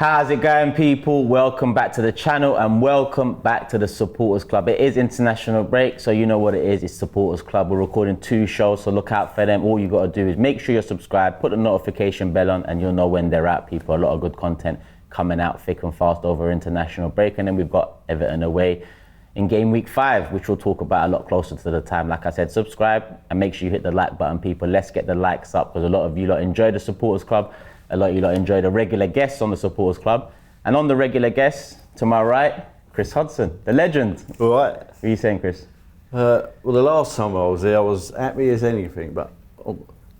How's it going, people? Welcome back to the channel and welcome back to the Supporters Club. It is international break, so you know what it is. It's Supporters Club. We're recording 2 shows, so look out for them. All you got to do is make sure you're subscribed, put the notification bell on, and you'll know when they're out, people. A lot of good content coming out thick and fast over international break. And then we've got Everton away in game week 5, which we'll talk about a lot closer to the time. Like I said, subscribe and make sure you hit the like button, people. Let's get the likes up, because a lot of you lot enjoy the Supporters Club. A lot of you lot enjoy the regular guests on the Supporters Club. And on the regular guests, to my right, Chris Hudson, the legend. All right. What are you saying, Chris? Well, the last time I was there, I was happy as anything, but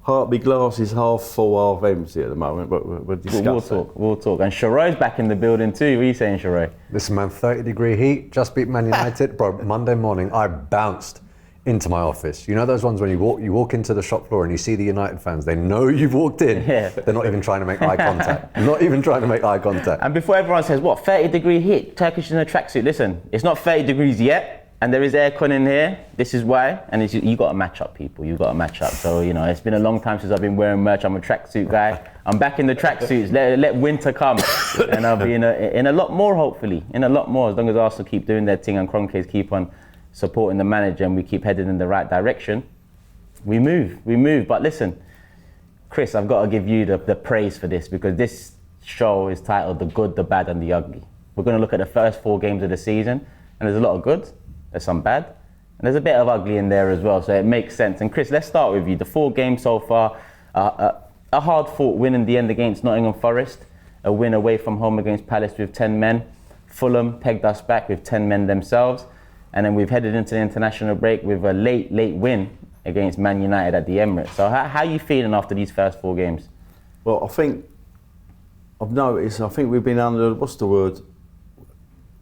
my glass is half full, half empty at the moment, but we'll discuss We'll talk. And Sheroy's back in the building too. What are you saying, Sheroy? Listen, man, 30-degree heat, just beat Man United. Bro, Monday morning, I bounced into my office. You know those ones when you walk into the shop floor and you see the United fans, they know you've walked in. Yeah. They're not even trying to make eye contact. Not even trying to make eye contact. And before everyone says, what, 30-degree heat, Turkish in a tracksuit? Listen, it's not 30 degrees yet, and there is aircon in here. This is why. And you got to match up, people. You got to match up. So, you know, it's been a long time since I've been wearing merch. I'm a tracksuit guy. I'm back in the tracksuits. Let winter come. And I'll be in a lot more, hopefully. In a lot more, as long as Arsenal keep doing their thing and Kroenkes keep on supporting the manager and we keep heading in the right direction. We move. But listen, Chris, I've got to give you the praise for this, because this show is titled The Good, the Bad and the Ugly. We're going to look at the first 4 games of the season, and there's a lot of good, there's some bad, and there's a bit of ugly in there as well, so it makes sense. And Chris, let's start with you. The 4 games so far, a hard-fought win in the end against Nottingham Forest, a win away from home against Palace with 10 men. Fulham pegged us back with 10 men themselves. And then we've headed into the international break with a late win against Man United at the Emirates. So how are you feeling after these first 4 games? Well, I've noticed, we've been under,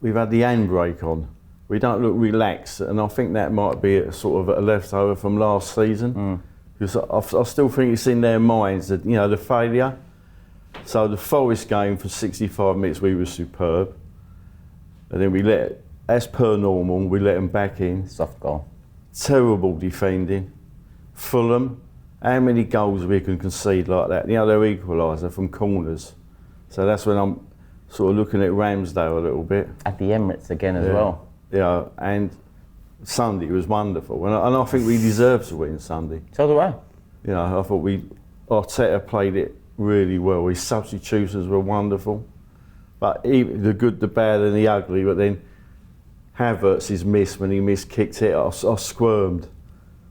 we've had the handbrake on. We don't look relaxed, and I think that might be a sort of a leftover from last season. Because I still think it's in their minds that, you know, the failure. So the Forest game for 65 minutes, we were superb. And then as per normal, we let them back in. Soft goal. Terrible defending. Fulham, how many goals we can concede like that? You know, they're equaliser from corners. So that's when I'm sort of looking at Ramsdale a little bit. At the Emirates again as well. Yeah, and Sunday was wonderful. And I think we deserve to win Sunday. So do I. You know, I thought Arteta played it really well. His substitutions were wonderful. But even the good, the bad and the ugly, but then Havertz's miss, when he kicked it, I squirmed.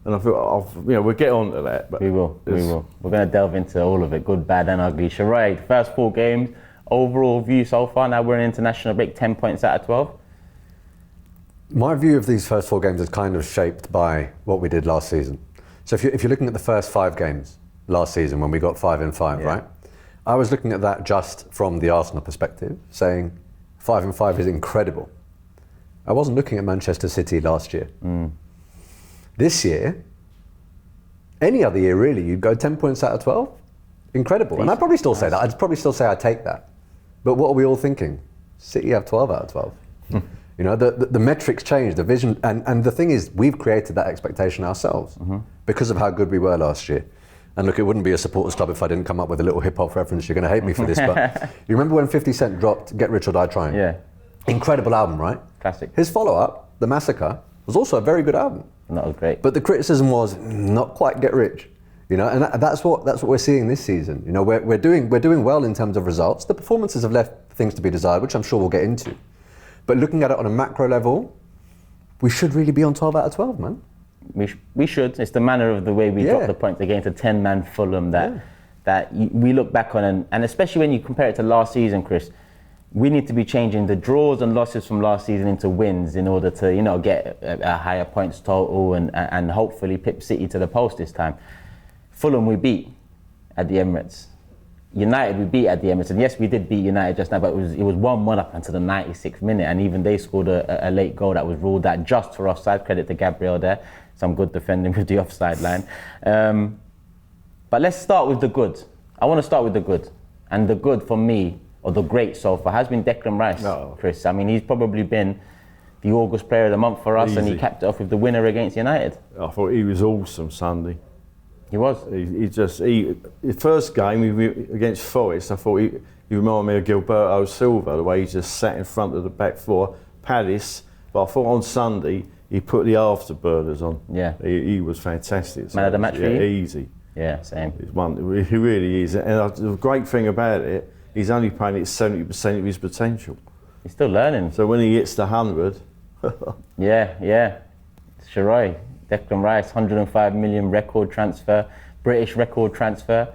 And I thought, we'll get on to that. But we will. We're going to delve into all of it, good, bad and ugly. Sheroy, first 4 games, overall view so far, now we're in international break, 10 points out of 12. My view of these first 4 games is kind of shaped by what we did last season. So if you're looking at the first 5 games last season, when we got 5 in 5, right? I was looking at that just from the Arsenal perspective, saying 5 in 5 is incredible. I wasn't looking at Manchester City last year. This year, any other year really, you'd go 10 points out of 12. Incredible. And I'd probably still say that. I'd probably still say I'd take that. But what are we all thinking? City have 12 out of 12. You know, the metrics change, the vision, and the thing is, we've created that expectation ourselves because of how good we were last year. And look, it wouldn't be a Supporters Club if I didn't come up with a little hip-hop reference. You're going to hate me for this, but you remember when 50 Cent dropped Get Rich or Die Trying? Yeah. Incredible album, right? Classic. His follow-up, The Massacre, was also a very good album. That was great. But the criticism was not quite Get Rich, you know, and that's what we're seeing this season. You know, we're doing well in terms of results. The performances have left things to be desired, which I'm sure we'll get into. But looking at it on a macro level, we should really be on 12 out of 12, man. We should. It's the manner of the way we dropped the points against a 10-man Fulham that we look back on, and especially when you compare it to last season, Chris, we need to be changing the draws and losses from last season into wins in order to, you know, get a higher points total and hopefully pip City to the post this time. Fulham we beat at the Emirates. United we beat at the Emirates, and yes, we did beat United just now, but it was 1-1 up until the 96th minute, and even they scored a late goal that was ruled out just for offside. Credit to Gabriel there, some good defending with the offside line. But let's start with the good. I want to start with the good, and the good for me, or the great so far, has been Declan Rice, Chris. I mean, he's probably been the August Player of the Month for us, and he capped it off with the winner against United. I thought he was awesome Sunday. He was. His first game against Forest, I thought he reminded me of Gilberto Silva, the way he just sat in front of the back four. Palace, but I thought on Sunday he put the afterburners on. Yeah. He was fantastic. Man of the match for you? Easy. Yeah, same. He really is. And the great thing about it, he's only playing at 70% of his potential. He's still learning. So when he hits the 100... Yeah. Sheroy, Declan Rice, 105 million record transfer, British record transfer,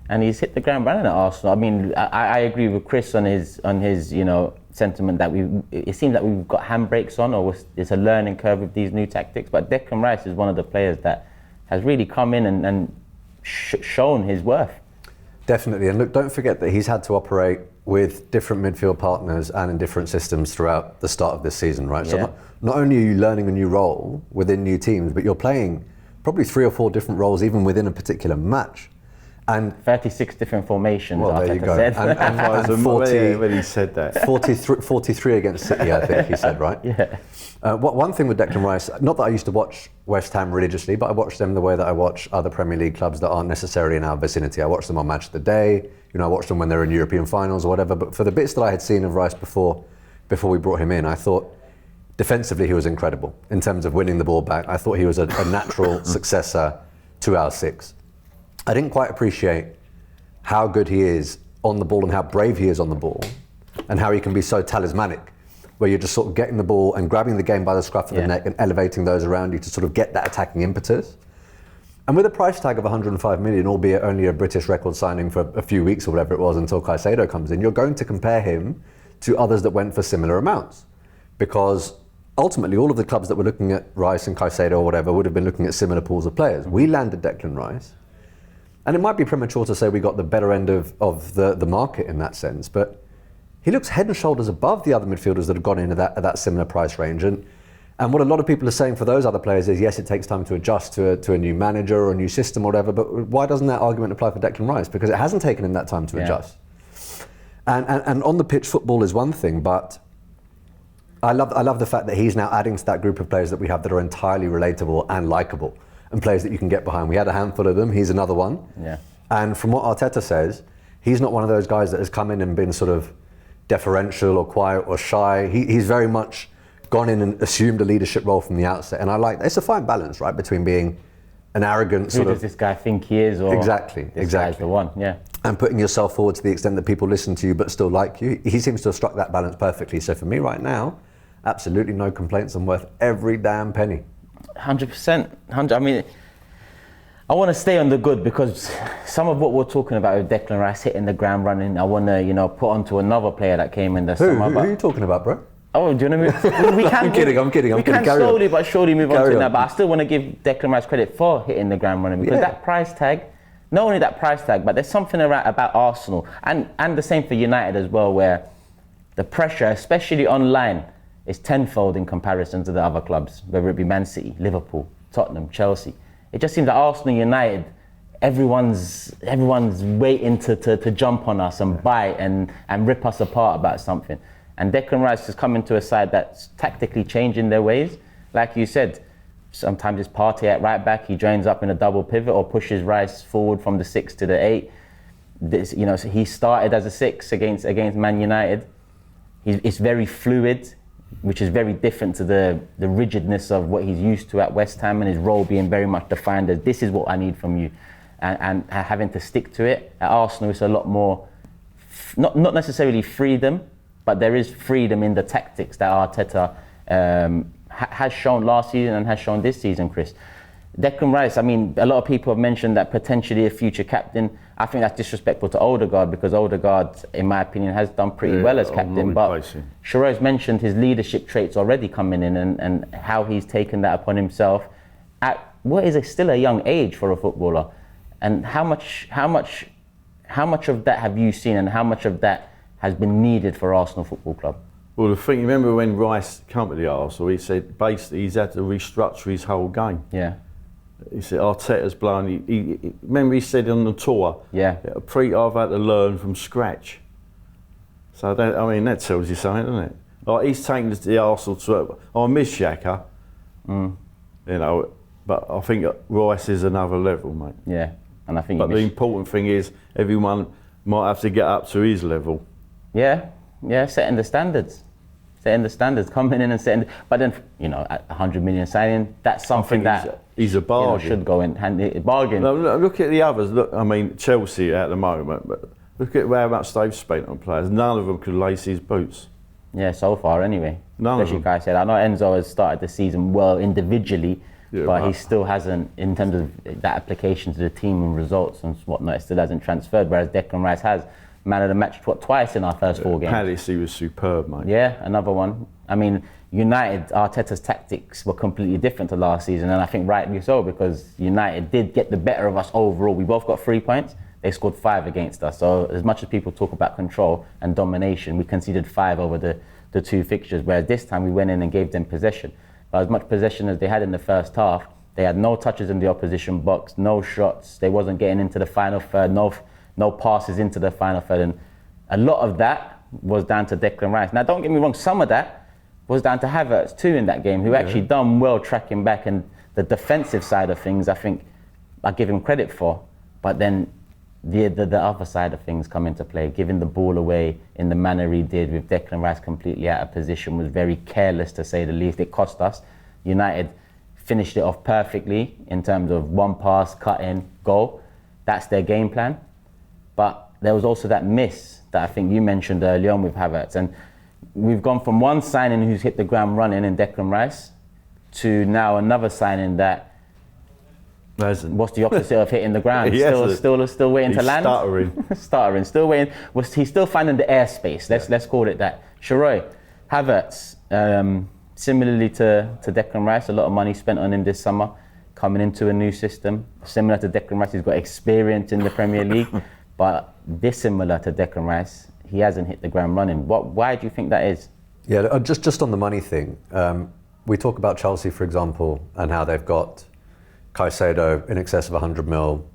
and he's hit the ground running at Arsenal. I mean, I agree with Chris on his sentiment that it seems that we've got handbrakes on, or it's a learning curve with these new tactics. But Declan Rice is one of the players that has really come in and shown his worth. Definitely, and look, don't forget that he's had to operate with different midfield partners and in different systems throughout the start of this season, right? Yeah. So not only are you learning a new role within new teams, but you're playing probably 3 or 4 different roles even within a particular match. And 36 different formations, well, there you go. said. And 40, when he said that. 43 against City, I think he said, right? Yeah. One thing with Declan Rice, not that I used to watch West Ham religiously, but I watch them the way that I watch other Premier League clubs that aren't necessarily in our vicinity. I watch them on Match of the Day, I watch them when they're in European finals or whatever. But for the bits that I had seen of Rice before we brought him in, I thought defensively he was incredible in terms of winning the ball back. I thought he was a natural successor to our 6. I didn't quite appreciate how good he is on the ball and how brave he is on the ball and how he can be so talismanic, where you're just sort of getting the ball and grabbing the game by the scruff of the neck and elevating those around you to sort of get that attacking impetus. And with a price tag of 105 million, albeit only a British record signing for a few weeks or whatever it was until Caicedo comes in, you're going to compare him to others that went for similar amounts. Because ultimately all of the clubs that were looking at Rice and Caicedo or whatever would have been looking at similar pools of players. We landed Declan Rice. And it might be premature to say we got the better end of the market in that sense, but he looks head and shoulders above the other midfielders that have gone in at that similar price range. And what a lot of people are saying for those other players is, yes, it takes time to adjust to a new manager or a new system or whatever, but why doesn't that argument apply for Declan Rice? Because it hasn't taken him that time to adjust. And on the pitch, football is one thing, but I love the fact that he's now adding to that group of players that we have that are entirely relatable and likeable, and players that you can get behind. We had a handful of them, he's another one. Yeah. And from what Arteta says, he's not one of those guys that has come in and been sort of deferential or quiet or shy. He's very much gone in and assumed a leadership role from the outset. And I like, it's a fine balance, right, between being an arrogant Who does this guy think he is? Or Exactly. Guy's the one, yeah. And putting yourself forward to the extent that people listen to you but still like you. He seems to have struck that balance perfectly. So for me right now, absolutely no complaints. I'm worth every damn penny. 100%. I mean, I want to stay on the good because some of what we're talking about with Declan Rice hitting the ground running, I want to, put onto another player that came in the summer. Who are you talking about, bro? Oh, do you know what I mean? We can, I'm kidding. We can slowly but surely move on to that, but I still want to give Declan Rice credit for hitting the ground running because that price tag, not only that price tag, but there's something about Arsenal and the same for United as well, where the pressure, especially online, is tenfold in comparison to the other clubs, whether it be Man City, Liverpool, Tottenham, Chelsea. It just seems that Arsenal, United, everyone's waiting to jump on us and bite and rip us apart about something. And Declan Rice has come into a side that's tactically changing their ways. Like you said, sometimes it's Partey at right back, he joins up in a double pivot or pushes Rice forward from the 6 to the 8. So he started as a 6 against Man United. It's very fluid, which is very different to the rigidness of what he's used to at West Ham, and his role being very much defined as this is what I need from you, and having to stick to it. At Arsenal, it's a lot more, not necessarily freedom, but there is freedom in the tactics that Arteta has shown last season and has shown this season, Chris. Declan Rice, I mean, a lot of people have mentioned that potentially a future captain. I think that's disrespectful to Odegaard because Odegaard, in my opinion, has done pretty well as captain. But Sheroy's mentioned his leadership traits already coming in and how he's taken that upon himself at what is still a young age for a footballer. And how much of that have you seen, and how much of that has been needed for Arsenal Football Club? Well, the thing, remember when Rice came to the Arsenal, he said basically he's had to restructure his whole game. Yeah. He said Arteta's blown. Remember he said on the tour, I've had to learn from scratch. So that tells you something, doesn't it? Like he's taken the Arsenal to. I miss Xhaka, But I think Rice is another level, mate. Yeah, and I think. But the important thing is everyone might have to get up to his level. Yeah, setting the standards, coming in and setting. But then, at 100 million signing, that's something that he's a bargain. Should go in hand bargain. No, look at the others. Look, I mean Chelsea at the moment, but look at how much they've spent on players. None of them could lace his boots. Yeah, so far anyway. None Especially of them. Kai said. I know Enzo has started the season well individually, Yeah, but he still hasn't, in terms of that application to the team and results and whatnot, it still hasn't transferred. Whereas Declan Rice has. Man of the match twice in our first 4 games. Palace, he was superb, mate. Yeah, another one. I mean, United, Arteta's tactics were completely different to last season, and I think rightly so, because United did get the better of us overall. We both got 3 points. They scored 5 against us. So as much as people talk about control and domination, we conceded 5 over the 2 fixtures, whereas this time we went in and gave them possession. But as much possession as they had in the first half, they had no touches in the opposition box, no shots. They wasn't getting into the final third, no passes into the final third, and a lot of that was down to Declan Rice. Now, don't get me wrong, some of that was down to Havertz too in that game, who actually done well tracking back, and the defensive side of things, I think I give him credit for. But then the other side of things come into play. Giving the ball away in the manner he did with Declan Rice completely out of position was very careless, to say the least. It cost us. United finished it off perfectly in terms of one pass, cut in, goal. That's their game plan. But there was also that miss that I think you mentioned early on with Havertz. And we've gone from one signing who's hit the ground running in Declan Rice to now another signing that, what's the opposite of hitting the ground? Still waiting to land? Stuttering, still waiting. He's still finding the airspace, let's call it that. Sheroy, Havertz, similarly to Declan Rice, a lot of money spent on him this summer, coming into a new system. Similar to Declan Rice, he's got experience in the Premier League. But dissimilar to Declan Rice, he hasn't hit the ground running. Why do you think that is? Yeah, just on the money thing. We talk about Chelsea, for example, and how they've got Caicedo in excess of 100 mil,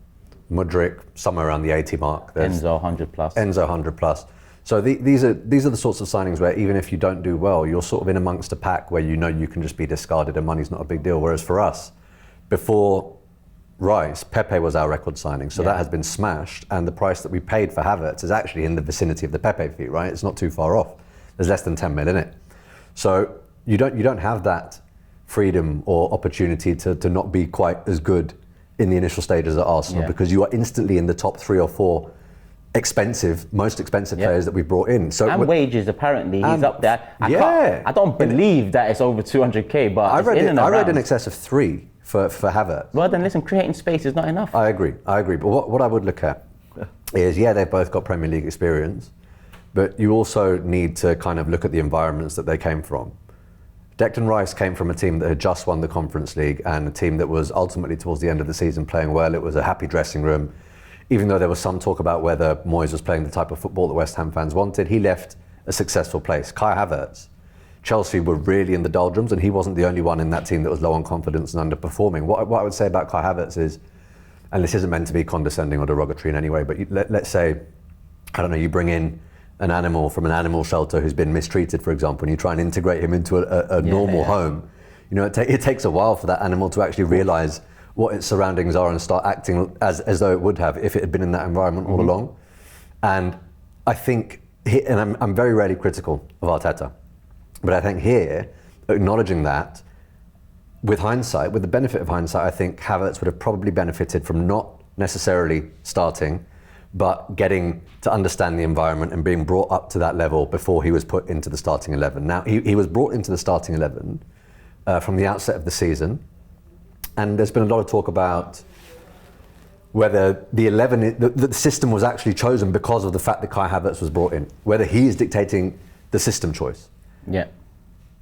Mudryk somewhere around the 80 mark. Enzo 100 plus. Enzo 100 plus. So these are the sorts of signings where even if you don't do well, you're sort of in amongst a pack where you can just be discarded and money's not a big deal. Whereas for us, before Rice, Pepe was our record signing, so that has been smashed, and the price that we paid for Havertz is actually in the vicinity of the Pepe fee, right? It's not too far off. There's less than 10 mil in it. So you don't have that freedom or opportunity to not be quite as good in the initial stages at Arsenal, because you are instantly in the top 3 or 4 most expensive players that we brought in. So and wages, apparently, he's up there. I don't believe that it's over 200k, but I read in excess of 3 for Havertz. Well then listen, creating space is not enough. I agree. But what I would look at is, they've both got Premier League experience, but you also need to kind of look at the environments that they came from. Declan Rice came from a team that had just won the Conference League, and a team that was ultimately towards the end of the season playing well. It was a happy dressing room. Even though there was some talk about whether Moyes was playing the type of football that West Ham fans wanted, he left a successful place. Kai Havertz, Chelsea were really in the doldrums, and he wasn't the only one in that team that was low on confidence and underperforming. What I would say about Kai Havertz is, and this isn't meant to be condescending or derogatory in any way, but let's say, I don't know, you bring in an animal from an animal shelter who's been mistreated, for example, and you try and integrate him into a normal home. It takes a while for that animal to actually realise what its surroundings are and start acting as though it would have if it had been in that environment all along. And I think, and I'm very rarely critical of Arteta, but I think here, acknowledging that, with hindsight, with the benefit of hindsight, I think Havertz would have probably benefited from not necessarily starting, but getting to understand the environment and being brought up to that level before he was put into the starting 11. Now, he was brought into the starting 11 from the outset of the season, and there's been a lot of talk about whether the system was actually chosen because of the fact that Kai Havertz was brought in, whether he is dictating the system choice. Yeah.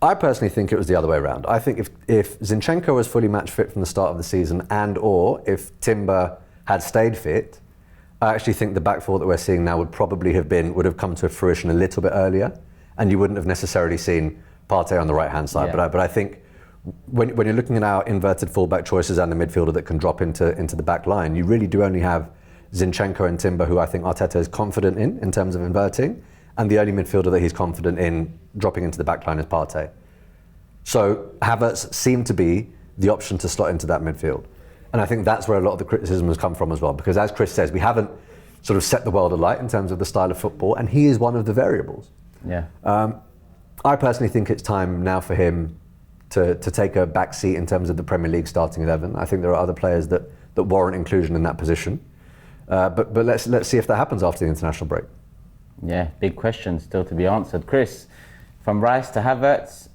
I personally think it was the other way around. I think if Zinchenko was fully match fit from the start of the season, and or if Timber had stayed fit, I actually think the back four that we're seeing now would have come to fruition a little bit earlier, and you wouldn't have necessarily seen Partey on the right hand side. But I think when you're looking at our inverted fullback choices and the midfielder that can drop into the back line, you really do only have Zinchenko and Timber, who I think Arteta is confident in terms of inverting, and the only midfielder that he's confident in dropping into the back line is Partey. So Havertz seemed to be the option to slot into that midfield. And I think that's where a lot of the criticism has come from as well, because as Chris says, we haven't sort of set the world alight in terms of the style of football, and he is one of the variables. Yeah. I personally think it's time now for him to take a back seat in terms of the Premier League starting 11. I think there are other players that warrant inclusion in that position. But let's see if that happens after the international break. Yeah, big question still to be answered. Chris, from Rice to Havertz,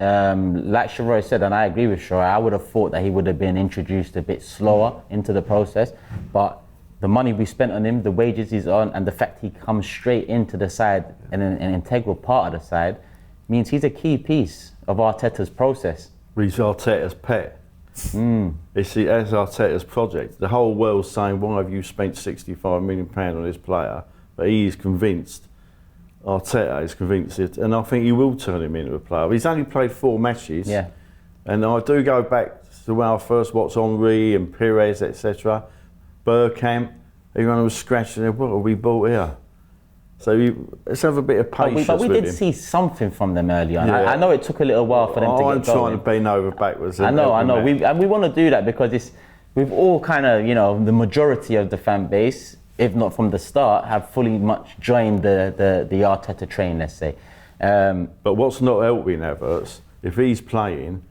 like Sheroy said, and I agree with Sheroy, I would have thought that he would have been introduced a bit slower into the process, but the money we spent on him, the wages he's on, and the fact he comes straight into the side and an integral part of the side means he's a key piece of Arteta's process. He's Arteta's pet. It's as Arteta's project. The whole world's saying, why have you spent £65 million on this player? But he is convinced, Arteta is convinced it, and I think he will turn him into a player. He's only played 4 matches, Yeah. and I do go back to when I first watched Henry and Pires, etc. Bergkamp, everyone was scratching their, what have we bought here? So let's have a bit of patience But we with did him. see something from them early on. Yeah. I know it took a little while for them to I'm get going. trying to bend over backwards. I know. We, We want to do that because we've all kind of, the majority of the fan base, if not from the start, have fully much joined the Arteta train, let's say. but what's not helping Havertz, if he's playing,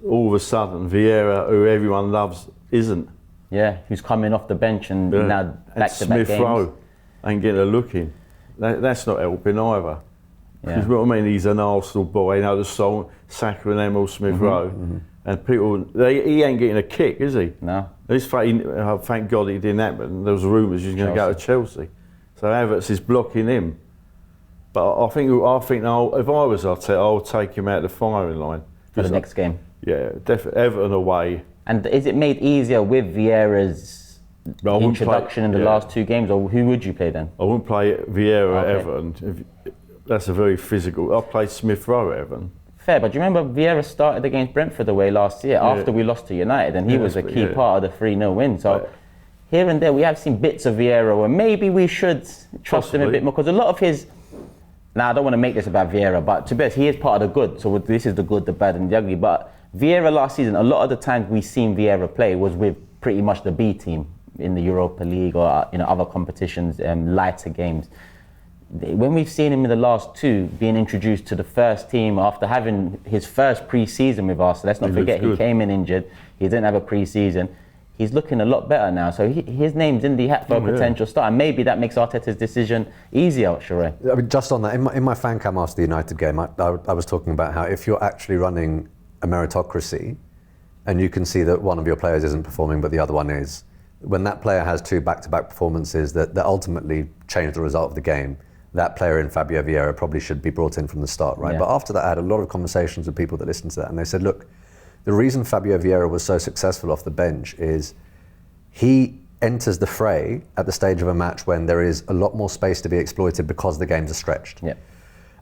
all of a sudden Vieira, who everyone loves, isn't. Yeah, who's coming off the bench and now And back-to-back games. Smith Rowe ain't getting a look in. That's not helping either. Yeah. Because what I mean, he's an Arsenal boy, the song, Saka and Emil Smith Rowe. And people, he ain't getting a kick, is he? No. Thank God it didn't happen. There was rumours he's going to go to Chelsea. So Havertz is blocking him. But I think now, if I was Arteta, I would take him out of the firing line. For the next game. Yeah, definitely. Everton away. And is it made easier with Vieira's introduction in the last 2 games, or who would you play then? I wouldn't play Vieira at Okay. Everton. That's a very physical. I'll play Smith Rowe at Everton. Fair, but do you remember Vieira started against Brentford away last year after we lost to United, and he was a key part of the 3-0 win. So here and there we have seen bits of Vieira where maybe we should trust him a bit more, because a lot of his... Now, I don't want to make this about Vieira, but to be honest, he is part of the good. So this is the good, the bad and the ugly. But Vieira last season, a lot of the times we've seen Vieira play was with pretty much the B team in the Europa League or other competitions, lighter games. When we've seen him in the last 2 being introduced to the first team after having his first pre-season with us, let's not forget he came in injured, he didn't have a pre-season, he's looking a lot better now. So his name's in the hat for a potential start, and maybe that makes Arteta's decision easier, Sheroy. I mean, just on that, in my fan cam after the United game, I was talking about how if you're actually running a meritocracy and you can see that one of your players isn't performing but the other one is, when that player has 2 back-to-back performances that ultimately change the result of the game, that player in Fabio Vieira probably should be brought in from the start, right? Yeah. But after that, I had a lot of conversations with people that listened to that, and they said, look, the reason Fabio Vieira was so successful off the bench is he enters the fray at the stage of a match when there is a lot more space to be exploited because the games are stretched. Yeah.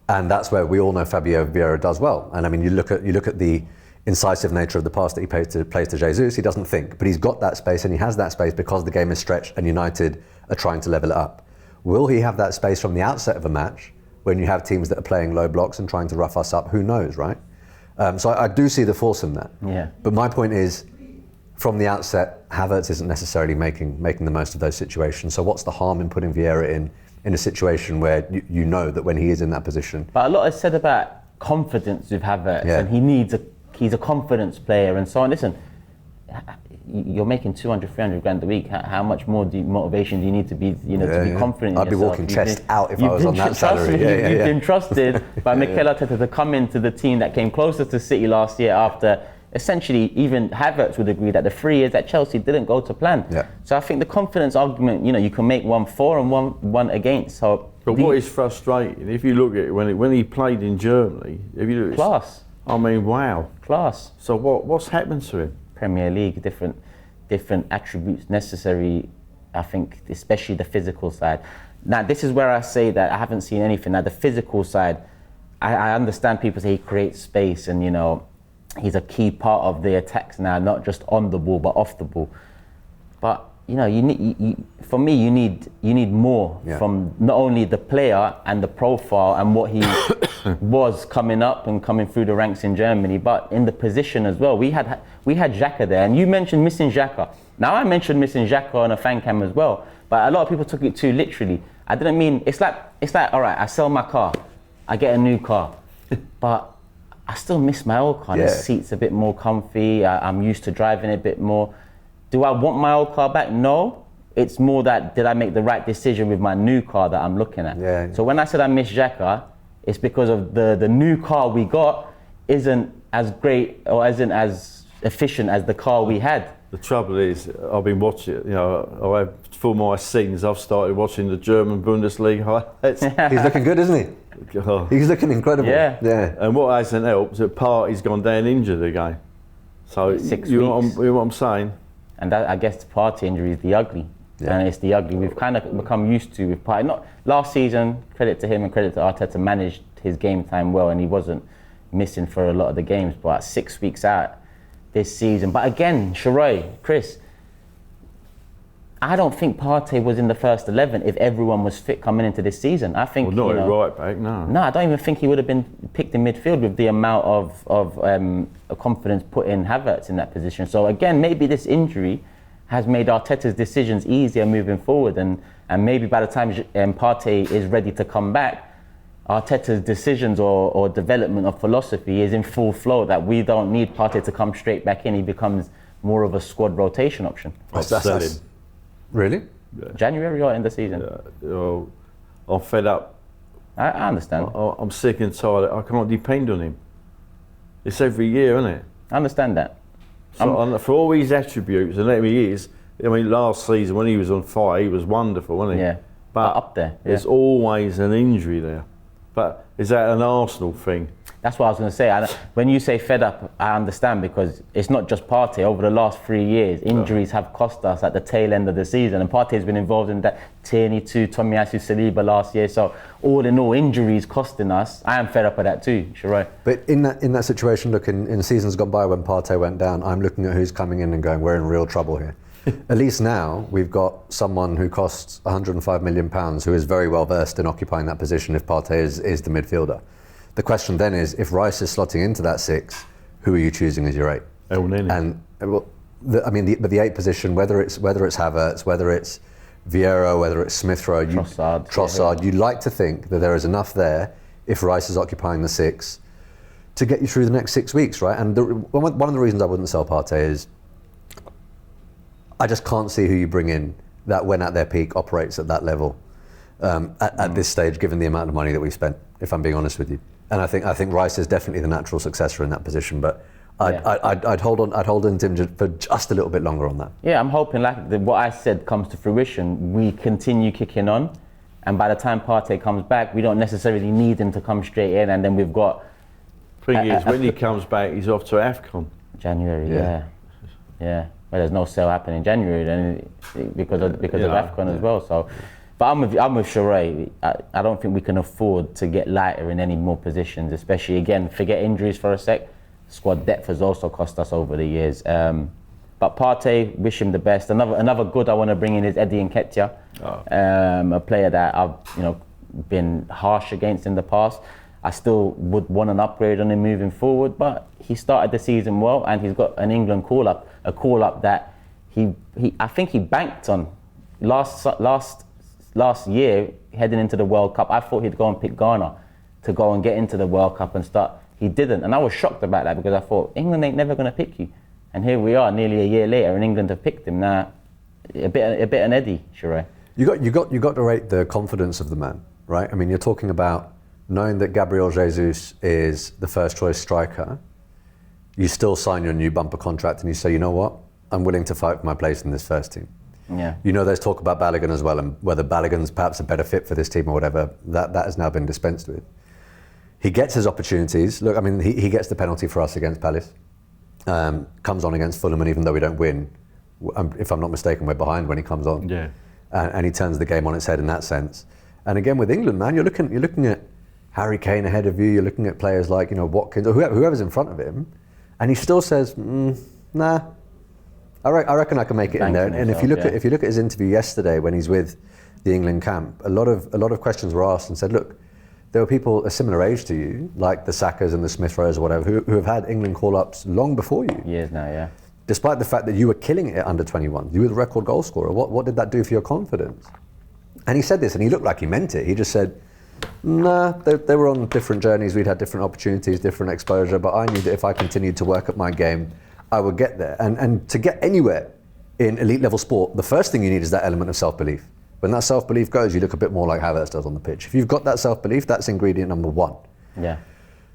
And that's where we all know Fabio Vieira does well. And I mean, you look at the incisive nature of the pass that he plays to Jesus, he doesn't think, but he's got that space, and he has that space because the game is stretched and United are trying to level it up. Will he have that space from the outset of a match when you have teams that are playing low blocks and trying to rough us up? Who knows, right? So I do see the force in that. Yeah. But my point is, from the outset, Havertz isn't necessarily making the most of those situations. So what's the harm in putting Vieira in a situation where you know that when he is in that position? But a lot is said about confidence with Havertz, and he's a confidence player and so on. Listen, you're making 200, 300 grand a week. How much more motivation do you need to be, to be confident in I'd be yourself? walking chest out if I was on that salary. You've been trusted by Mikel Arteta to come into the team that came closest to City last year after essentially even Havertz would agree that the 3 years at Chelsea didn't go to plan. Yeah. So I think the confidence argument, you can make one for and one against. So But what is frustrating, if you look at it, when he played in Germany, if you look class. I mean, wow. Class. So what's happened to him? Premier League, different attributes necessary, I think, especially the physical side. Now, this is where I say that I haven't seen anything. Now, the physical side, I understand people say he creates space and, he's a key part of the attacks now, not just on the ball, but off the ball. But for me, you need more Yeah. from not only the player and the profile and what he was coming up and coming through the ranks in Germany, but in the position as well. We had Xhaka there, and you mentioned missing Xhaka. Now I mentioned missing Xhaka on a fan cam as well, but a lot of people took it too literally. I didn't mean it's like all right, I sell my car, I get a new car, but I still miss my old car. The seat's a bit more comfy. I'm used to driving a bit more. Do I want my old car back? No. It's more that did I make the right decision with my new car that I'm looking at? Yeah. So when I said I miss Xhaka, it's because of the new car we got isn't as great or isn't as efficient as the car we had. The trouble is, I've been watching, for my sins, I've started watching the German Bundesliga highlights. He's looking good, isn't he? Oh. He's looking incredible. Yeah. And what hasn't helped is that Partey's gone down injured again. So 6 you know weeks. what I'm saying? And that, I guess the Partey injury is the ugly. Yeah. And it's the ugly we've kind of become used to with Partey. Not last season, credit to him and credit to Arteta, managed his game time well, and he wasn't missing for a lot of the games, but 6 weeks out this season. But again, Sheroy, Chris, I don't think Partey was in the first 11 if everyone was fit coming into this season. I think Well, not at right back, no. No, I don't even think he would have been picked in midfield with the amount of confidence put in Havertz in that position. So again, maybe this injury has made Arteta's decisions easier moving forward, and maybe by the time Partey is ready to come back, Arteta's decisions or development of philosophy is in full flow, that we don't need Partey to come straight back in. He becomes more of a squad rotation option. That's Really? January or end of season? I'm fed up. I understand. I'm sick and tired. I can't depend on him. It's every year, isn't it? I understand that. So for all his attributes, and he is, I mean, last season when he was on fire, he was wonderful, wasn't he? Yeah. But Up there. Yeah. there's always an injury there. But is that an Arsenal thing? That's what I was going to say. When you say fed up, I understand, because it's not just Partey. Over the last 3 years, injuries have cost us at the tail end of the season, and Partey's been involved in that. Tierney too, Tomiyasu, Saliba last year. So all in all, injuries costing us. I am fed up with that too, Sheroy. But in that situation, look, in seasons gone by when Partey went down, I'm looking at who's coming in and going, we're in real trouble here. At least now we've got someone who costs £105 million who is very well versed in occupying that position if Partey is the midfielder. The question then is, if Rice is slotting into that 6, who are you choosing as your 8? El Neni. And the 8 position, whether it's Havertz, whether it's Vieira, whether it's Smith Rowe, Trossard, you'd like to think that there is enough there, if Rice is occupying the 6, to get you through the next 6 weeks, right? And one of the reasons I wouldn't sell Partey is I just can't see who you bring in that, when at their peak, operates at that level at this stage, given the amount of money that we spent, if I'm being honest with you. And I think Rice is definitely the natural successor in that position, but I'd hold on to him for just a little bit longer on that. Yeah, I'm hoping what I said comes to fruition. We continue kicking on, and by the time Partey comes back, we don't necessarily need him to come straight in, and then we've got... Thing is, when he comes back, he's off to AFCON. January, yeah. Well, there's no sale happening in January then, because of AFCON as well. So, but I'm with Sheroy. I don't think we can afford to get lighter in any more positions, especially, again, forget injuries for a sec. Squad depth has also cost us over the years. But Partey, wish him the best. Another good I want to bring in is Eddie Nketiah, a player that I've been harsh against in the past. I still would want an upgrade on him moving forward, but he started the season well, and he's got an England call-up that I think he banked on last year heading into the World Cup. I thought he'd go and pick Ghana to go and get into the World Cup and start. He didn't, and I was shocked about that, because I thought England ain't never going to pick you, and here we are nearly a year later, and England have picked him. Now, a bit an Eddie, Sheroy. You got to rate the confidence of the man, right? I mean, you're talking about knowing that Gabriel Jesus is the first choice striker. You still sign your new bumper contract, and you say, you know what, I'm willing to fight for my place in this first team. Yeah. You know, there's talk about Balogun as well, and whether Balogun's perhaps a better fit for this team or whatever. That has now been dispensed with. He gets his opportunities. Look, I mean, he gets the penalty for us against Palace. Comes on against Fulham, and even though we don't win, if I'm not mistaken, we're behind when he comes on. Yeah. And he turns the game on its head in that sense. And again, with England, man, you're looking at Harry Kane ahead of you. You're looking at players like Watkins or whoever's in front of him, and he still says, "Nah, I reckon I can make it in there. And if you look at his interview yesterday when he's with the England camp, a lot of questions were asked and said, look, there were people a similar age to you, like the Sakas and the Smith Rowes or whatever, who have had England call-ups long before you. Years now, yeah. Despite the fact that you were killing it under 21, you were the record goal scorer. What did that do for your confidence? And he said this, and he looked like he meant it. He just said, nah, they were on different journeys. We'd had different opportunities, different exposure, but I knew that if I continued to work at my game, I would get there. And to get anywhere in elite level sport, the first thing you need is that element of self-belief. When that self-belief goes, you look a bit more like Havertz does on the pitch. If you've got that self-belief, that's ingredient number one. Yeah.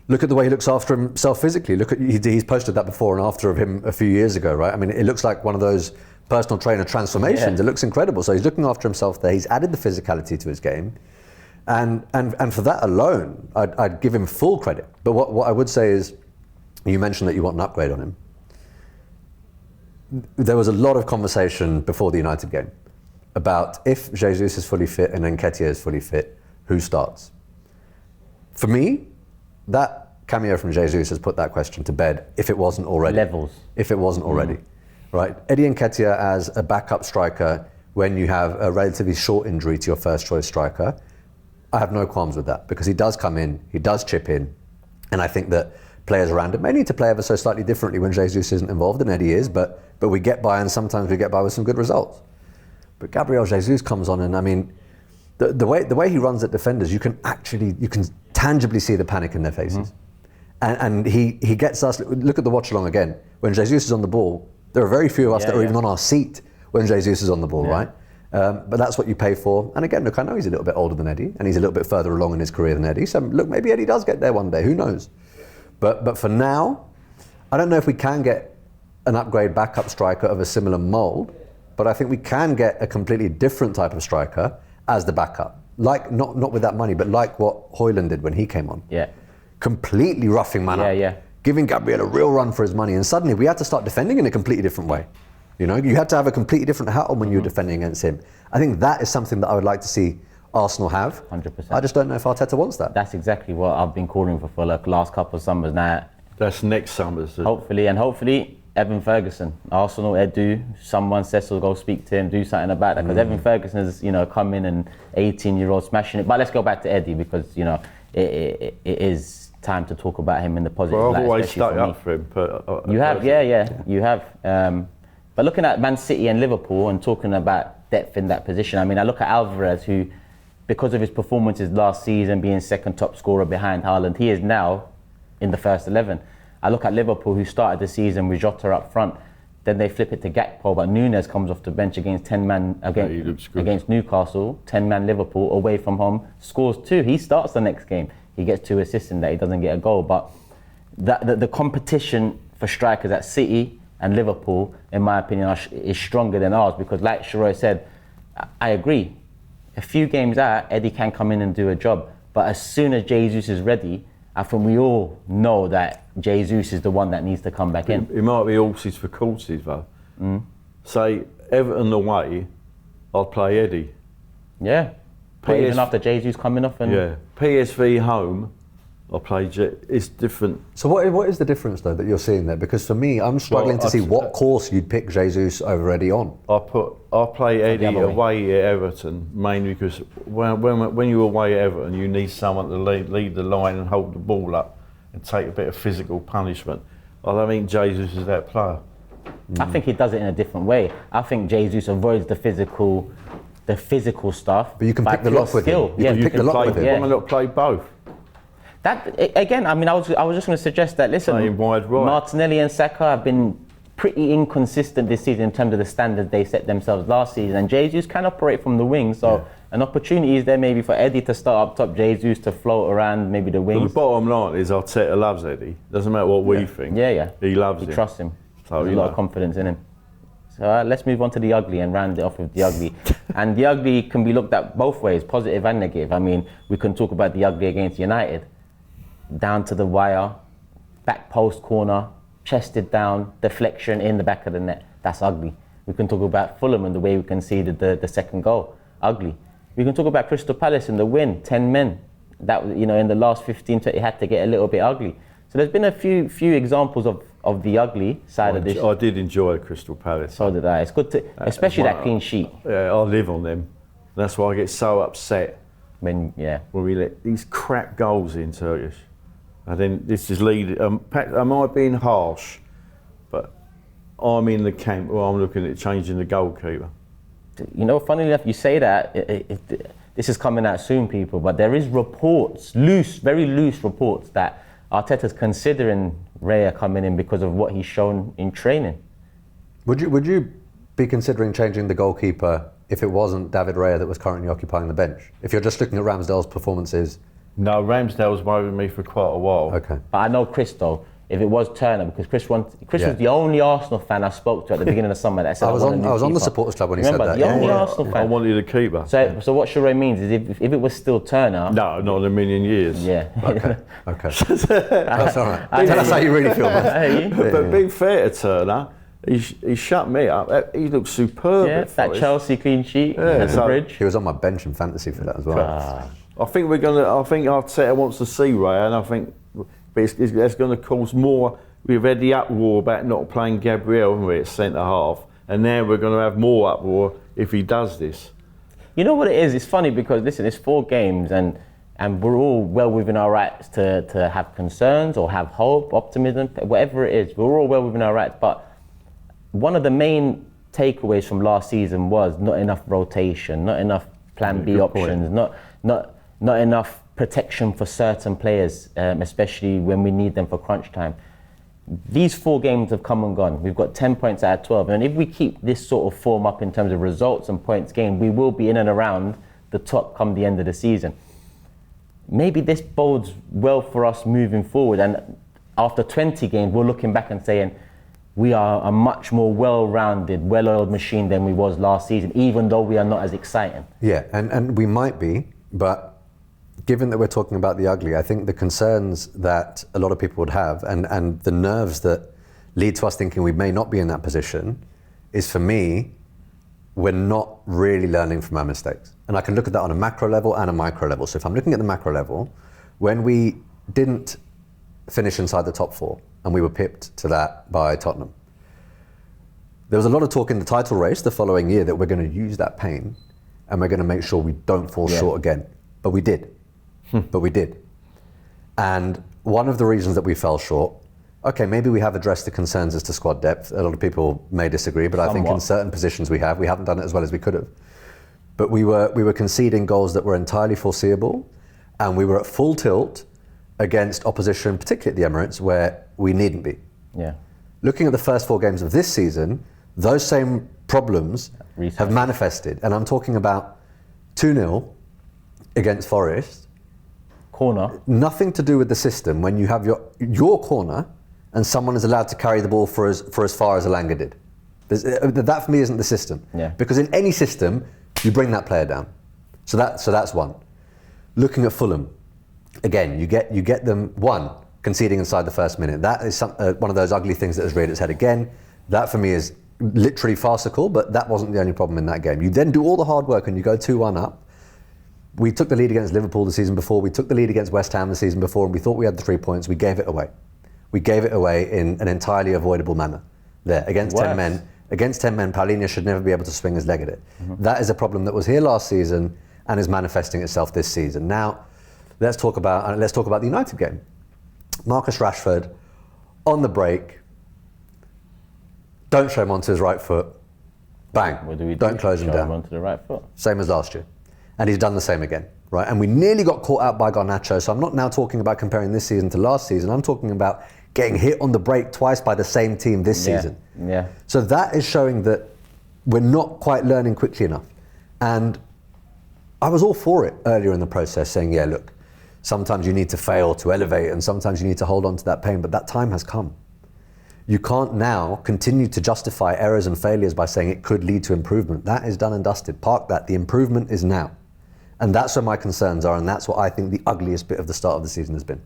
Look at the way he looks after himself physically. He's posted that before and after of him a few years ago, right? I mean, it looks like one of those personal trainer transformations. Yeah. It looks incredible. So he's looking after himself there. He's added the physicality to his game. And for that alone, I'd give him full credit. But what I would say is, you mentioned that you want an upgrade on him. There was a lot of conversation before the United game about if Jesus is fully fit and Nketiah is fully fit, who starts? For me, that cameo from Jesus has put that question to bed, if it wasn't already. Levels. If it wasn't already, right? Eddie Nketiah as a backup striker when you have a relatively short injury to your first choice striker, I have no qualms with that because he does come in, he does chip in, and I think that players around him may need to play ever so slightly differently when Jesus isn't involved, and Eddie is, but we get by, and sometimes we get by with some good results. But Gabriel Jesus comes on, and I mean, the way he runs at defenders, you can tangibly see the panic in their faces. And he gets us, look at the watch along again. When Jesus is on the ball, there are very few of us that are even on our seat when Jesus is on the ball, right? But that's what you pay for. And again, look, I know he's a little bit older than Eddie, and he's a little bit further along in his career than Eddie. So look, maybe Eddie does get there one day, who knows? But for now, I don't know if we can get an upgrade backup striker of a similar mould, but I think we can get a completely different type of striker as the backup. Like, not with that money, but like what Højlund did when he came on. Yeah. Completely roughing man up, giving Gabriel a real run for his money, and suddenly we had to start defending in a completely different way. You know, you had to have a completely different hat on when you were defending against him. I think that is something that I would like to see Arsenal have. 100%. I just don't know if Arteta wants that. That's exactly what I've been calling for like last couple of summers now. That's next summer's. Hopefully Evan Ferguson, Arsenal, Edu, someone Cecil go speak to him, do something about that, because Evan Ferguson has, come in and 18-year-old smashing it. But let's go back to Eddie, because it is time to talk about him in the positive light. I've always stuck up for him. But you have, you have. But looking at Man City and Liverpool and talking about depth in that position, I mean, I look at Alvarez, who, because of his performances last season, being second top scorer behind Haaland, he is now in the first 11. I look at Liverpool, who started the season with Jota up front, then they flip it to Gakpo, but Núñez comes off the bench against 10-man against Newcastle, 10-man Liverpool away from home, scores 2. He starts the next game. He gets 2 assists in that, he doesn't get a goal. But the competition for strikers at City and Liverpool, in my opinion, is stronger than ours, because like Sheroy said, I agree. A few games out, Eddie can come in and do a job, but as soon as Jesus is ready, I think we all know that Jesus is the one that needs to come back in. It might be horses for courses, though. Say, Everton away, I'd play Eddie. Yeah. But even after Jesus coming off and... Yeah. PSV home, I'll play... It's different. So what is the difference, though, that you're seeing there? Because for me, I'm struggling to see what course you'd pick Jesus over Eddie on. I'll play Eddie away at Everton, mainly because when you're away at Everton, you need someone to lead the line and hold the ball up and take a bit of physical punishment. I don't think Jesus is that player. I think he does it in a different way. I think Jesus avoids the physical stuff. But you can pick the lock with him. You can pick the lock with him. Why not play both? That again, I mean, I was just going to suggest that. Listen, wide right. Martinelli and Saka have been pretty inconsistent this season in terms of the standards they set themselves last season, and Jesus can operate from the wing. So an opportunity is there maybe for Eddie to start up top, Jesus to float around maybe the wings. But the bottom line is Arteta loves Eddie. Doesn't matter what we think. He loves him. He trusts him. So There's a lot of confidence in him. So let's move on to the ugly and round it off with the ugly. And the ugly can be looked at both ways, positive and negative. I mean, we can talk about the ugly against United. Down to the wire, back post corner, chested down, deflection in the back of the net. That's ugly. We can talk about Fulham and the way we conceded the second goal. Ugly. We can talk about Crystal Palace and the win, 10 men. That, in the last 15, 20, it had to get a little bit ugly. So there's been a few examples of of the ugly side of this. I did enjoy Crystal Palace. So did I. It's good to, especially that clean sheet. Yeah, I live on them. That's why I get so upset When we let these crap goals in Turkish. And then this is lead. Am I being harsh? But I'm in the camp where I'm looking at changing the goalkeeper. You know, funnily enough, you say that. This is coming out soon, people. But there is reports, very loose reports, that Arteta's considering Raya coming in because of what he's shown in training. Would you be considering changing the goalkeeper if it wasn't David Raya that was currently occupying the bench? If you're just looking at Ramsdale's performances? No, Ramsdale's worried me for quite a while. Okay. But I know Chris though. If it was Turner, because Chris was the only Arsenal fan I spoke to at the beginning of summer that said I was on the supporters club when he Remember, said that. The only Arsenal fan. I wanted a keeper. So what Sheroy means is if it was still Turner. No, not in a million years. Yeah. Okay. That's all right. Tell us how you really feel, man. But being fair to Turner, he shut me up. He looked superb. Yeah, that Chelsea clean sheet at the bridge. He was on my bench in fantasy for that as well. I think Arteta wants to see Raya, and I think that's going to cause more. We've had the uproar about not playing Gabriel, haven't we, at centre half, and now we're going to have more uproar if he does this. You know what it is? It's funny because listen, it's 4 games and we're all well within our rights to have concerns or have hope, optimism, whatever it is. We're all well within our rights. But one of the main takeaways from last season was not enough rotation, not enough Plan B options, not enough protection for certain players, especially when we need them for crunch time. These 4 games have come and gone. We've got 10 points out of 12. And if we keep this sort of form up in terms of results and points gained, we will be in and around the top come the end of the season. Maybe this bodes well for us moving forward. And after 20 games, we're looking back and saying, we are a much more well-rounded, well-oiled machine than we was last season, even though we are not as exciting. Yeah, and we might be, but given that we're talking about the ugly, I think the concerns that a lot of people would have and the nerves that lead to us thinking we may not be in that position is, for me, we're not really learning from our mistakes. And I can look at that on a macro level and a micro level. So if I'm looking at the macro level, when we didn't finish inside the top 4 and we were pipped to that by Tottenham, there was a lot of talk in the title race the following year that we're going to use that pain and we're going to make sure we don't fall short again. But we did. But we did. And one of the reasons that we fell short, okay, maybe we have addressed the concerns as to squad depth. A lot of people may disagree, but I think in certain positions we haven't done it as well as we could have. But we were conceding goals that were entirely foreseeable, and we were at full tilt against opposition, particularly at the Emirates, where we needn't be. Yeah. Looking at the first 4 games of this season, those same problems have manifested. And I'm talking about 2-0 against Forest. Corner. Nothing to do with the system when you have your corner and someone is allowed to carry the ball for as far as Elanga did. That for me isn't the system. Yeah. Because in any system, you bring that player down. So that's one. Looking at Fulham, again, you get them conceding inside the first minute. That is one of those ugly things that has reared its head again. That for me is literally farcical, but that wasn't the only problem in that game. You then do all the hard work and you go 2-1 up. We took the lead against Liverpool the season before, we took the lead against West Ham the season before, and we thought we had the 3 points. We gave it away. We gave it away in an entirely avoidable manner there. Against 10 men, Paulinho should never be able to swing his leg at it. That is a problem that was here last season and is manifesting itself this season. Now, let's talk about the United game. Marcus Rashford, on the break, don't show him onto his right foot. Bang. What do we do? Don't close him Show down. him onto the right foot. Same as last year. And he's done the same again, right? And we nearly got caught out by Garnacho, so I'm not now talking about comparing this season to last season. I'm talking about getting hit on the break twice by the same team this season. Yeah. So that is showing that we're not quite learning quickly enough. And I was all for it earlier in the process, saying, yeah, look, sometimes you need to fail to elevate and sometimes you need to hold on to that pain, but that time has come. You can't now continue to justify errors and failures by saying it could lead to improvement. That is done and dusted. Park that. The improvement is now. And that's where my concerns are, and that's what I think the ugliest bit of the start of the season has been.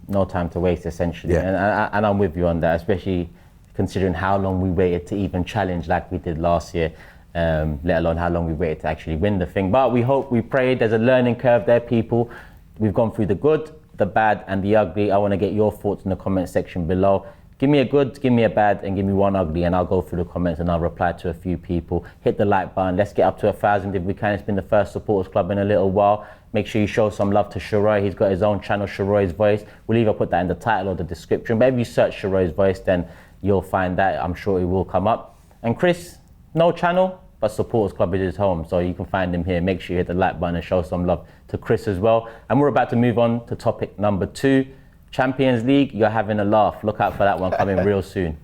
No time to waste, essentially. Yeah. And I'm with you on that, especially considering how long we waited to even challenge like we did last year, let alone how long we waited to actually win the thing. But we hope, we pray, there's a learning curve there, people. We've gone through the good, the bad, and the ugly. I want to get your thoughts in the comment section below. Give me a good, give me a bad, and give me one ugly, and I'll go through the comments and I'll reply to a few people. Hit the like button. Let's get up to 1,000 if we can. It's been the first supporters club in a little while. Make sure you show some love to Sheroy. He's got his own channel, Sheroy's Voice. We'll either put that in the title or the description. But if you search Sheroy's Voice, then you'll find that. I'm sure it will come up. And Chris, no channel, but supporters club is his home. So you can find him here. Make sure you hit the like button and show some love to Chris as well. And we're about to move on to topic number 2. Champions League, you're having a laugh. Look out for that one coming real soon.